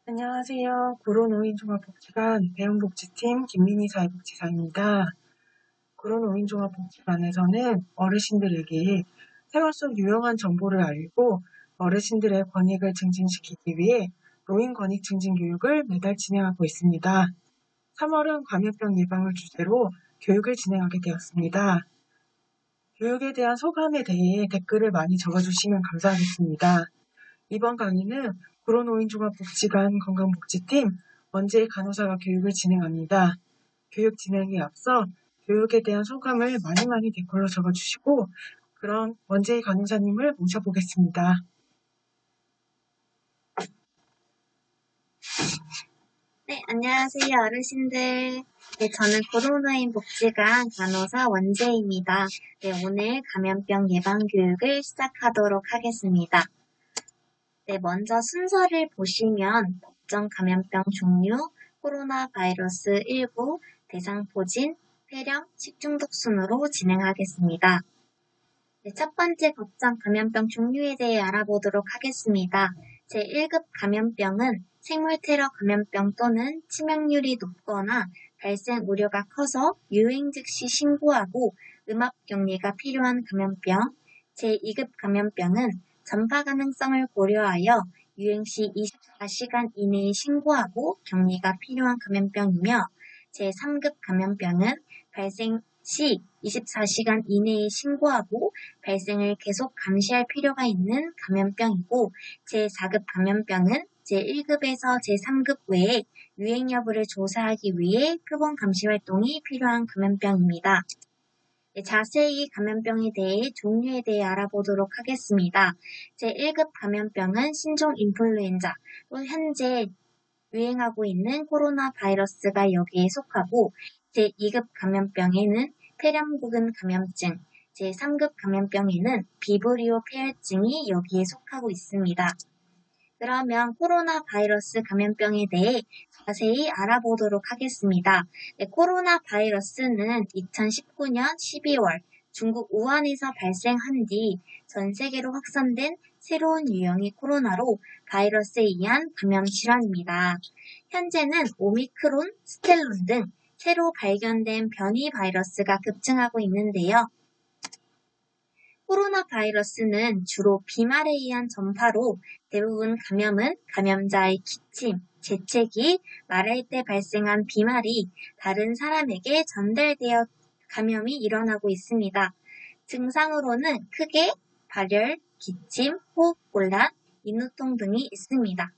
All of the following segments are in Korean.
안녕하세요. 구로노인종합복지관 배움복지팀 김민희 사회복지사입니다. 구로노인종합복지관에서는 어르신들에게 생활 속 유용한 정보를 알리고 어르신들의 권익을 증진시키기 위해 노인 권익 증진 교육을 매달 진행하고 있습니다. 3월은 감염병 예방을 주제로 교육을 진행하게 되었습니다. 교육에 대한 소감에 대해 댓글을 많이 적어주시면 감사하겠습니다. 이번 강의는 구로노인종합복지관 건강복지팀 원재희 간호사가 교육을 진행합니다. 교육 진행에 앞서 교육에 대한 소감을 많이 댓글로 적어주시고 그럼 원재희 간호사님을 모셔보겠습니다. 네, 안녕하세요, 어르신들. 네, 저는 구로노인 복지관 간호사 원재입니다. 네, 오늘 감염병 예방 교육을 시작하도록 하겠습니다. 네, 먼저 순서를 보시면 법정 감염병 종류, 코로나 바이러스 19, 대상포진, 폐렴, 식중독 순으로 진행하겠습니다. 네, 첫 번째 법정 감염병 종류에 대해 알아보도록 하겠습니다. 제1급 감염병은 생물테러 감염병 또는 치명률이 높거나 발생 우려가 커서 유행 즉시 신고하고 음압 격리가 필요한 감염병. 제2급 감염병은 전파 가능성을 고려하여 유행 시 24시간 이내에 신고하고 격리가 필요한 감염병이며 제3급 감염병은 발생 시 24시간 이내에 신고하고 발생을 계속 감시할 필요가 있는 감염병이고 제4급 감염병은 제1급에서 제3급 외에 유행 여부를 조사하기 위해 표본 감시 활동이 필요한 감염병입니다. 자세히 감염병에 대해 종류에 대해 알아보도록 하겠습니다. 제1급 감염병은 신종 인플루엔자, 또 현재 유행하고 있는 코로나 바이러스가 여기에 속하고 제2급 감염병에는 폐렴구근 감염증, 제3급 감염병에는 비브리오 폐혈증이 여기에 속하고 있습니다. 그러면 코로나 바이러스 감염병에 대해 자세히 알아보도록 하겠습니다. 네, 코로나 바이러스는 2019년 12월 중국 우한에서 발생한 뒤 전 세계로 확산된 새로운 유형의 코로나로 바이러스에 의한 감염 질환입니다. 현재는 오미크론, 스텔론 등 새로 발견된 변이 바이러스가 급증하고 있는데요. 코로나 바이러스는 주로 비말에 의한 전파로 대부분 감염은 감염자의 기침, 재채기, 말할 때 발생한 비말이 다른 사람에게 전달되어 감염이 일어나고 있습니다. 증상으로는 크게 발열, 기침, 호흡곤란, 인후통 등이 있습니다.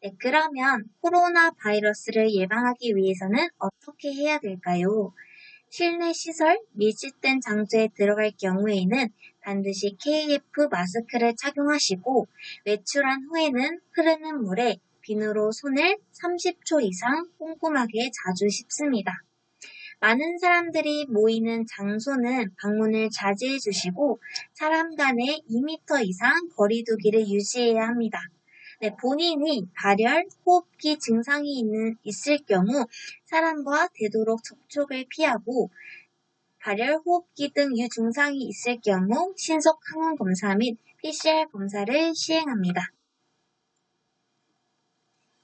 네, 그러면 코로나 바이러스를 예방하기 위해서는 어떻게 해야 될까요? 실내 시설, 밀집된 장소에 들어갈 경우에는 반드시 KF 마스크를 착용하시고 외출한 후에는 흐르는 물에 비누로 손을 30초 이상 꼼꼼하게 자주 씻습니다. 많은 사람들이 모이는 장소는 방문을 자제해 주시고 사람 간에 2m 이상 거리 두기를 유지해야 합니다. 네, 본인이 발열, 호흡기 증상이 있을 경우 사람과 되도록 접촉을 피하고 발열, 호흡기 등 유증상이 있을 경우 신속 항원 검사 및 PCR 검사를 시행합니다.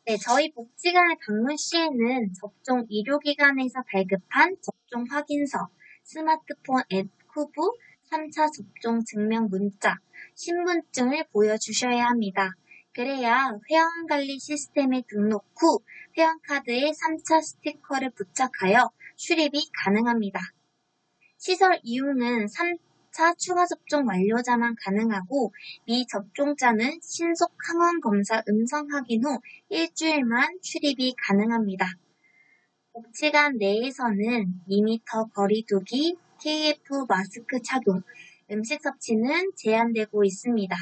네, 저희 복지관의 방문 시에는 접종 의료기관에서 발급한 접종 확인서, 스마트폰 앱 후보, 3차 접종 증명 문자, 신분증을 보여주셔야 합니다. 그래야 회원관리 시스템에 등록 후 회원카드에 3차 스티커를 부착하여 출입이 가능합니다. 시설 이용은 3차 추가 접종 완료자만 가능하고 미접종자는 신속 항원 검사 음성 확인 후 일주일만 출입이 가능합니다. 복지관 내에서는 2m 거리 두기, KF 마스크 착용, 음식 섭취는 제한되고 있습니다.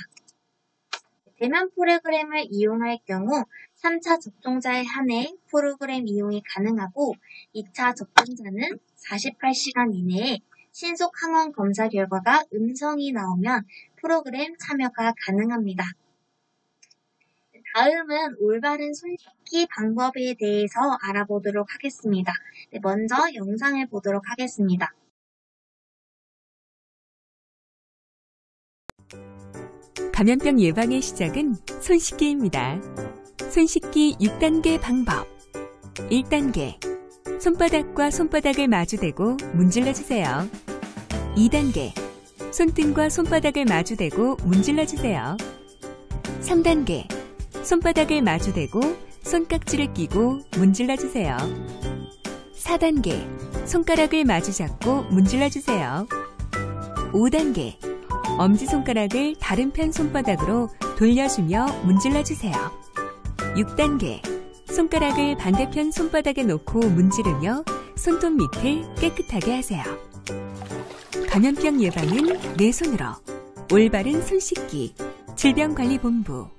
대면 프로그램을 이용할 경우 3차 접종자에 한해 프로그램 이용이 가능하고 2차 접종자는 48시간 이내에 신속 항원 검사 결과가 음성이 나오면 프로그램 참여가 가능합니다. 다음은 올바른 손 씻기 방법에 대해서 알아보도록 하겠습니다. 네, 먼저 영상을 보도록 하겠습니다. 감염병 예방의 시작은 손 씻기입니다. 손 씻기 6단계 방법. 1단계. 손바닥과 손바닥을 마주대고 문질러주세요. 2단계. 손등과 손바닥을 마주대고 문질러주세요. 3단계. 손바닥을 마주대고 손깍지를 끼고 문질러주세요. 4단계. 손가락을 마주잡고 문질러주세요. 5단계. 엄지손가락을 다른 편 손바닥으로 돌려주며 문질러주세요. 6단계. 손가락을 반대편 손바닥에 놓고 문지르며 손톱 밑을 깨끗하게 하세요. 감염병 예방은 내 손으로. 올바른 손 씻기. 질병관리본부.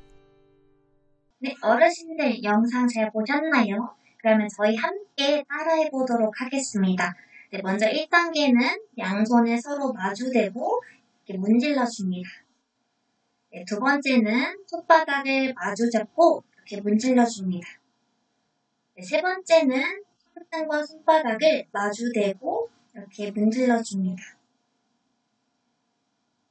네, 어르신들 영상 잘 보셨나요? 그러면 저희 함께 따라해 보도록 하겠습니다. 네, 먼저 1단계는 양손을 서로 마주대고 이렇게 문질러 줍니다. 네, 두 번째는 손바닥을 마주잡고 이렇게 문질러 줍니다. 네, 세 번째는 손등과 손바닥을 마주대고 이렇게 문질러 줍니다.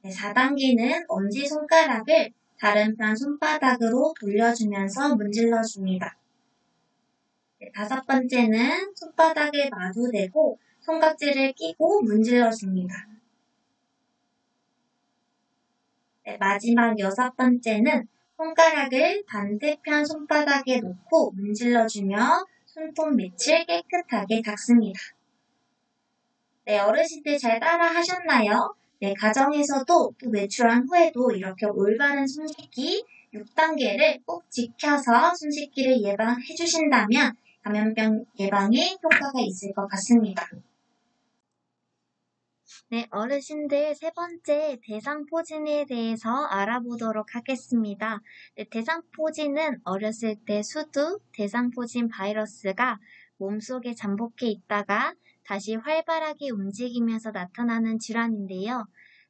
네, 4단계는 엄지손가락을 다른 편 손바닥으로 돌려주면서 문질러 줍니다. 네, 5번째는 손바닥을 마주대고 손깍지를 끼고 문질러 줍니다. 네, 마지막 6번째는 손가락을 반대편 손바닥에 놓고 문질러주며 손톱 밑을 깨끗하게 닦습니다. 네, 어르신들 잘 따라 하셨나요? 네, 가정에서도 또 외출한 후에도 이렇게 올바른 손 씻기 6단계를 꼭 지켜서 손 씻기를 예방해 주신다면 감염병 예방에 효과가 있을 것 같습니다. 네, 어르신들 세 번째 대상포진에 대해서 알아보도록 하겠습니다. 네, 대상포진은 어렸을 때 수두, 대상포진 바이러스가 몸속에 잠복해 있다가 다시 활발하게 움직이면서 나타나는 질환인데요.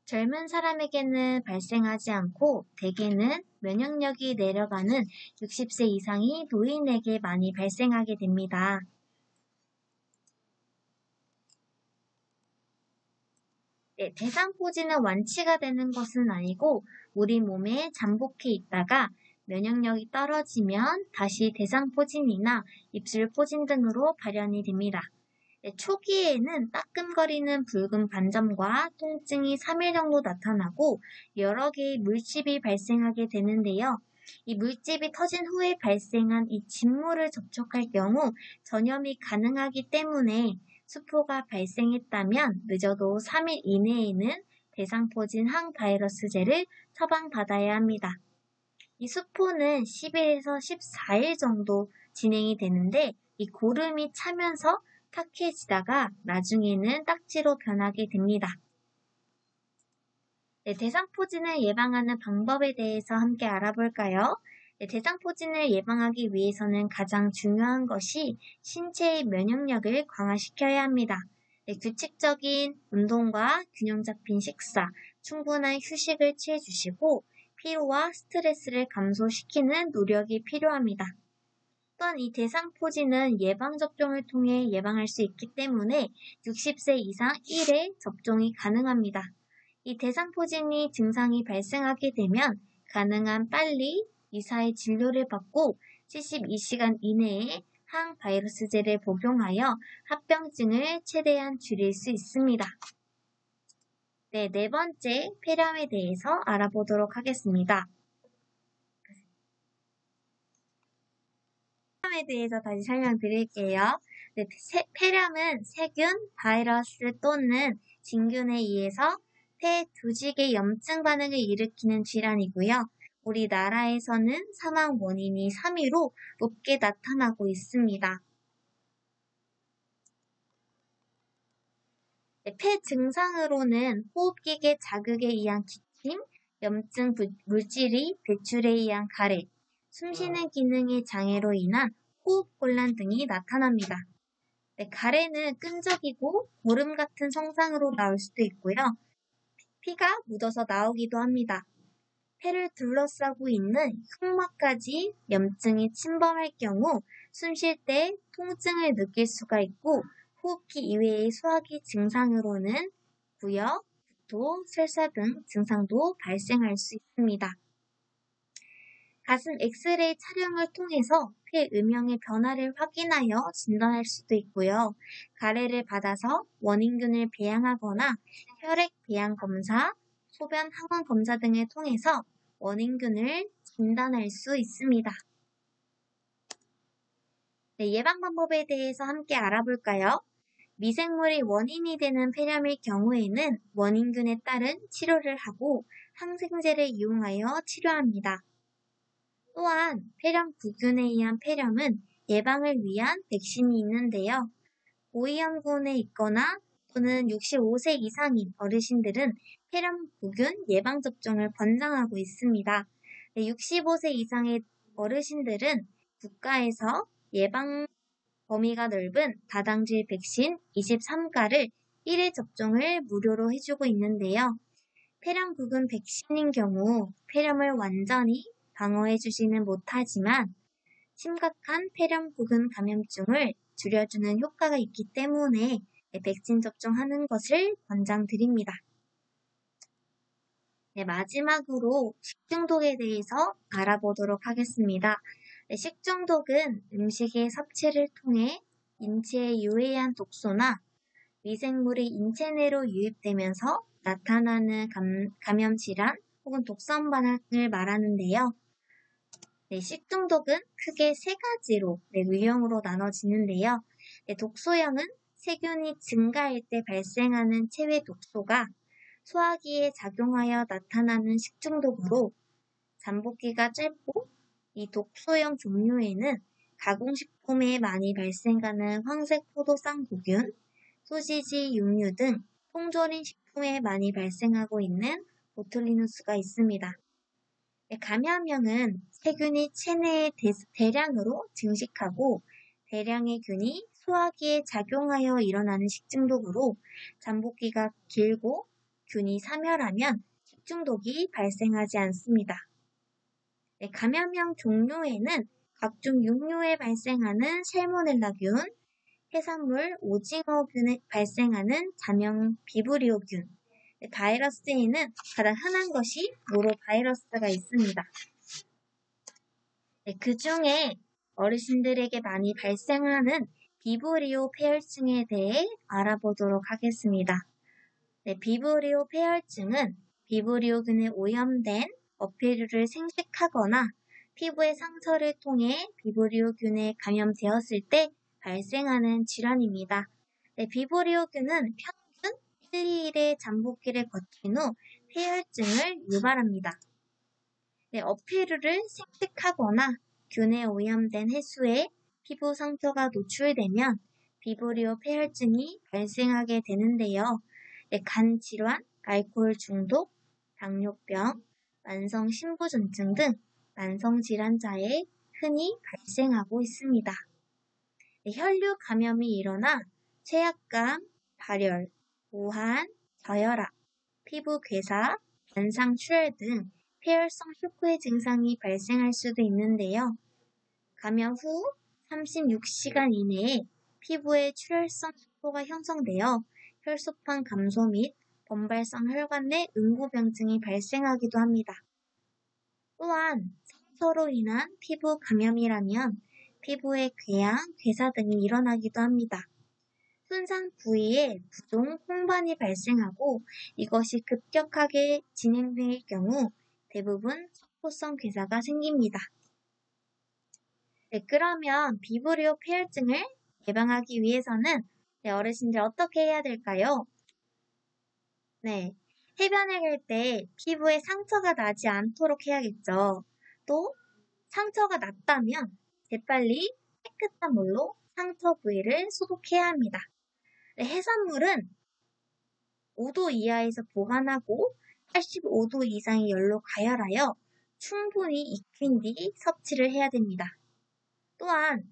젊은 사람에게는 발생하지 않고 대개는 면역력이 내려가는 60세 이상이 노인에게 많이 발생하게 됩니다. 네, 대상포진은 완치가 되는 것은 아니고 우리 몸에 잠복해 있다가 면역력이 떨어지면 다시 대상포진이나 입술포진 등으로 발현이 됩니다. 네, 초기에는 따끔거리는 붉은 반점과 통증이 3일 정도 나타나고 여러 개의 물집이 발생하게 되는데요. 이 물집이 터진 후에 발생한 이 진물을 접촉할 경우 전염이 가능하기 때문에 수포가 발생했다면 늦어도 3일 이내에는 대상포진 항바이러스제를 처방받아야 합니다. 이 수포는 10일에서 14일 정도 진행이 되는데 이 고름이 차면서 탁해지다가 나중에는 딱지로 변하게 됩니다. 네, 대상포진을 예방하는 방법에 대해서 함께 알아볼까요? 네, 대상포진을 예방하기 위해서는 가장 중요한 것이 신체의 면역력을 강화시켜야 합니다. 네, 규칙적인 운동과 균형 잡힌 식사, 충분한 휴식을 취해주시고 피로와 스트레스를 감소시키는 노력이 필요합니다. 또한 이 대상포진은 예방접종을 통해 예방할 수 있기 때문에 60세 이상 1회 접종이 가능합니다. 이 대상포진이 증상이 발생하게 되면 가능한 빨리 의사의 진료를 받고 72시간 이내에 항바이러스제를 복용하여 합병증을 최대한 줄일 수 있습니다. 네, 네 번째 폐렴에 대해서 알아보도록 하겠습니다. 폐렴에 대해서 다시 설명드릴게요. 네, 폐렴은 세균, 바이러스 또는 진균에 의해서 폐 조직의 염증 반응을 일으키는 질환이고요. 우리나라에서는 사망 원인이 3위로 높게 나타나고 있습니다. 네, 폐 증상으로는 호흡기계 자극에 의한 기침, 염증 물질이 배출에 의한 가래, 숨쉬는 기능의 장애로 인한 호흡곤란 등이 나타납니다. 네, 가래는 끈적이고 고름 같은 성상으로 나올 수도 있고요. 피가 묻어서 나오기도 합니다. 폐를 둘러싸고 있는 흉막까지 염증이 침범할 경우 숨 쉴 때 통증을 느낄 수가 있고 호흡기 이외의 소화기 증상으로는 구역, 구토, 설사 등 증상도 발생할 수 있습니다. 가슴 엑스레이 촬영을 통해서 폐 음영의 변화를 확인하여 진단할 수도 있고요. 가래를 받아서 원인균을 배양하거나 혈액 배양 검사, 소변 항원 검사 등을 통해서 원인균을 진단할 수 있습니다. 네, 예방 방법에 대해서 함께 알아볼까요? 미생물이 원인이 되는 폐렴일 경우에는 원인균에 따른 치료를 하고 항생제를 이용하여 치료합니다. 또한 폐렴 구균에 의한 폐렴은 예방을 위한 백신이 있는데요. 고위험군에 있거나 또는 65세 이상인 어르신들은 폐렴 구균 예방접종을 권장하고 있습니다. 65세 이상의 어르신들은 국가에서 예방 범위가 넓은 다당질 백신 23가를 1회 접종을 무료로 해주고 있는데요. 폐렴 구균 백신인 경우 폐렴을 완전히 방어해주지는 못하지만 심각한 폐렴 구균 감염증을 줄여주는 효과가 있기 때문에 백신 접종하는 것을 권장드립니다. 네, 마지막으로 식중독에 대해서 알아보도록 하겠습니다. 네, 식중독은 음식의 섭취를 통해 인체에 유해한 독소나 미생물이 인체 내로 유입되면서 나타나는 감염 질환 혹은 독성 반응을 말하는데요. 네, 식중독은 크게 세 가지로 유형으로 나눠지는데요. 네, 독소형은 세균이 증가할 때 발생하는 체외 독소가 소화기에 작용하여 나타나는 식중독으로 잠복기가 짧고 이 독소형 종류에는 가공식품에 많이 발생하는 황색 포도쌍구균, 소시지, 육류 등 통조림 식품에 많이 발생하고 있는 보툴리누스가 있습니다. 감염형은 세균이 체내에 대량으로 증식하고 대량의 균이 소화기에 작용하여 일어나는 식중독으로 잠복기가 길고 균이 사멸하면 식중독이 발생하지 않습니다. 감염형 종류에는 각종 육류에 발생하는 살모넬라균, 해산물 오징어균에 발생하는 자명 비브리오균, 바이러스에는 가장 흔한 것이 노로바이러스가 있습니다. 그 중에 어르신들에게 많이 발생하는 비브리오 폐혈증에 대해 알아보도록 하겠습니다. 비브리오 폐혈증은 비브리오균에 오염된 어패류를 생식하거나 피부의 상처를 통해 비브리오균에 감염되었을 때 발생하는 질환입니다. 비브리오균은 평균 1-2일의 잠복기를 거친 후 폐혈증을 유발합니다. 어패류를 생식하거나 균에 오염된 해수에 피부 상처가 노출되면 비브리오 폐혈증이 발생하게 되는데요. 간 질환, 알코올 중독, 당뇨병, 만성 심부전증 등 만성 질환자에 흔히 발생하고 있습니다. 혈류 감염이 일어나 체약감, 발열, 오한, 저혈압, 피부 괴사, 변상 출혈 등 폐혈성 쇼크의 증상이 발생할 수도 있는데요. 감염 후 36시간 이내에 피부에 출혈성 세포가 형성되어 혈소판 감소 및 범발성 혈관 내 응고병증이 발생하기도 합니다. 또한 상처로 인한 피부 감염이라면 피부에 궤양, 괴사 등이 일어나기도 합니다. 손상 부위에 부종, 홍반이 발생하고 이것이 급격하게 진행될 경우 대부분 척포성 괴사가 생깁니다. 그러면 비브리오 폐혈증을 예방하기 위해서는 어르신들 어떻게 해야 될까요? 해변에 갈 때 피부에 상처가 나지 않도록 해야겠죠. 또 상처가 났다면 재빨리 깨끗한 물로 상처 부위를 소독해야 합니다. 해산물은 5도 이하에서 보관하고 85도 이상의 열로 가열하여 충분히 익힌 뒤 섭취를 해야 됩니다. 또한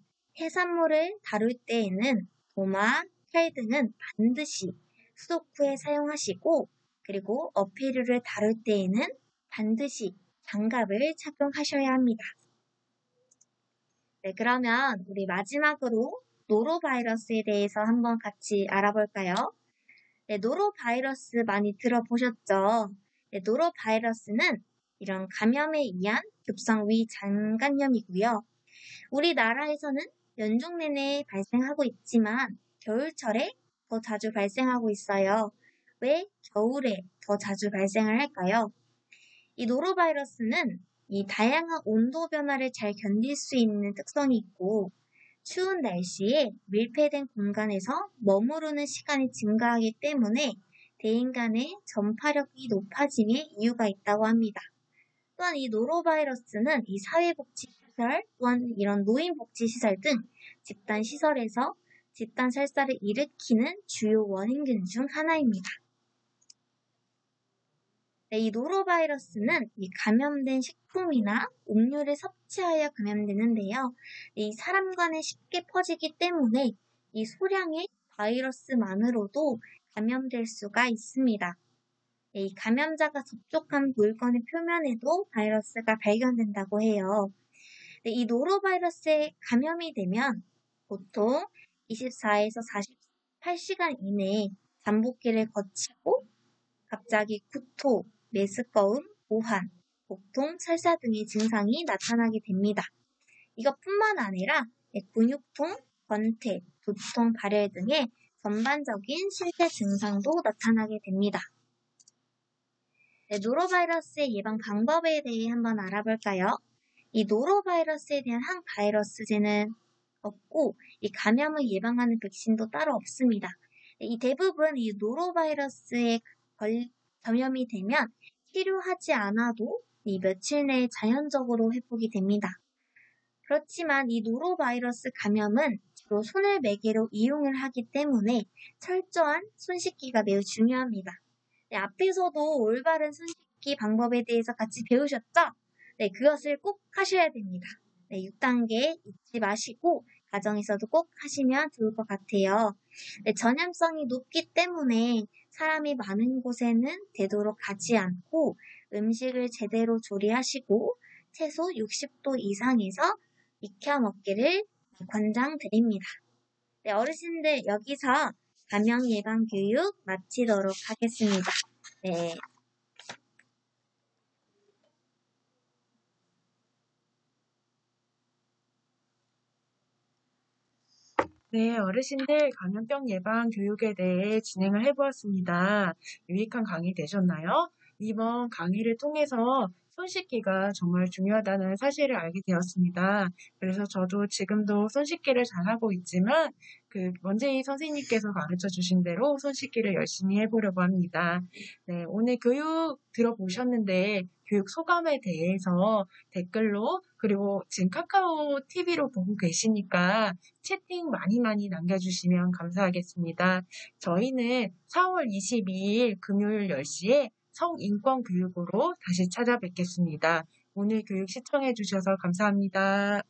해산물을 다룰 때에는 도마, 칼 등은 반드시 소독 후에 사용하시고 그리고 어패류를 다룰 때에는 반드시 장갑을 착용하셔야 합니다. 그러면 우리 마지막으로 노로바이러스에 대해서 한번 같이 알아볼까요? 노로바이러스 많이 들어보셨죠? 노로바이러스는 이런 감염에 의한 급성 위장감염이고요. 우리나라에서는 연중 내내 발생하고 있지만 겨울철에 더 자주 발생하고 있어요. 왜 겨울에 더 자주 발생을 할까요? 이 노로바이러스는 이 다양한 온도 변화를 잘 견딜 수 있는 특성이 있고 추운 날씨에 밀폐된 공간에서 머무르는 시간이 증가하기 때문에 대인 간의 전파력이 높아짐에 이유가 있다고 합니다. 또한 이 노로바이러스는 이 사회복지시설 또한 이런 노인복지시설 등 집단시설에서 집단살사를 일으키는 주요 원인균 중 하나입니다. 네, 이 노로바이러스는 이 감염된 식품이나 음료를 섭취하여 감염되는데요. 이 사람 간에 쉽게 퍼지기 때문에 이 소량의 바이러스만으로도 감염될 수가 있습니다. 네, 이 감염자가 접촉한 물건의 표면에도 바이러스가 발견된다고 해요. 네, 이 노로바이러스에 감염이 되면 보통 24에서 48시간 이내에 잠복기를 거치고 갑자기 구토, 메스꺼움, 오한, 복통, 설사 등의 증상이 나타나게 됩니다. 이것뿐만 아니라 근육통, 권태, 두통, 발열 등의 전반적인 신체 증상도 나타나게 됩니다. 네, 노로바이러스의 예방 방법에 대해 한번 알아볼까요? 이 노로바이러스에 대한 항바이러스제는 없고 이 감염을 예방하는 백신도 따로 없습니다. 이 대부분 이 노로바이러스에 감염이 되면 치료하지 않아도 이 며칠 내에 자연적으로 회복이 됩니다. 그렇지만 이 노로바이러스 감염은 주로 손을 매개로 이용을 하기 때문에 철저한 손 씻기가 매우 중요합니다. 네, 앞에서도 올바른 손 씻기 방법에 대해서 같이 배우셨죠? 네, 그것을 꼭 하셔야 됩니다. 네, 6단계 잊지 마시고 가정에서도 꼭 하시면 좋을 것 같아요. 네, 전염성이 높기 때문에 사람이 많은 곳에는 되도록 가지 않고 음식을 제대로 조리하시고 최소 60도 이상에서 익혀 먹기를 권장드립니다. 네, 어르신들 여기서 감염 예방 교육 마치도록 하겠습니다. 네. 네, 어르신들 감염병 예방 교육에 대해 진행을 해보았습니다. 유익한 강의 되셨나요? 이번 강의를 통해서 손 씻기가 정말 중요하다는 사실을 알게 되었습니다. 그래서 저도 지금도 손 씻기를 잘하고 있지만 원재희 선생님께서 가르쳐 주신 대로 손 씻기를 열심히 해보려고 합니다. 네, 오늘 교육 들어보셨는데 교육 소감에 대해서 댓글로 그리고 지금 카카오 TV로 보고 계시니까 채팅 많이 남겨주시면 감사하겠습니다. 저희는 4월 22일 금요일 10시에 성인권 교육으로 다시 찾아뵙겠습니다. 오늘 교육 시청해 주셔서 감사합니다.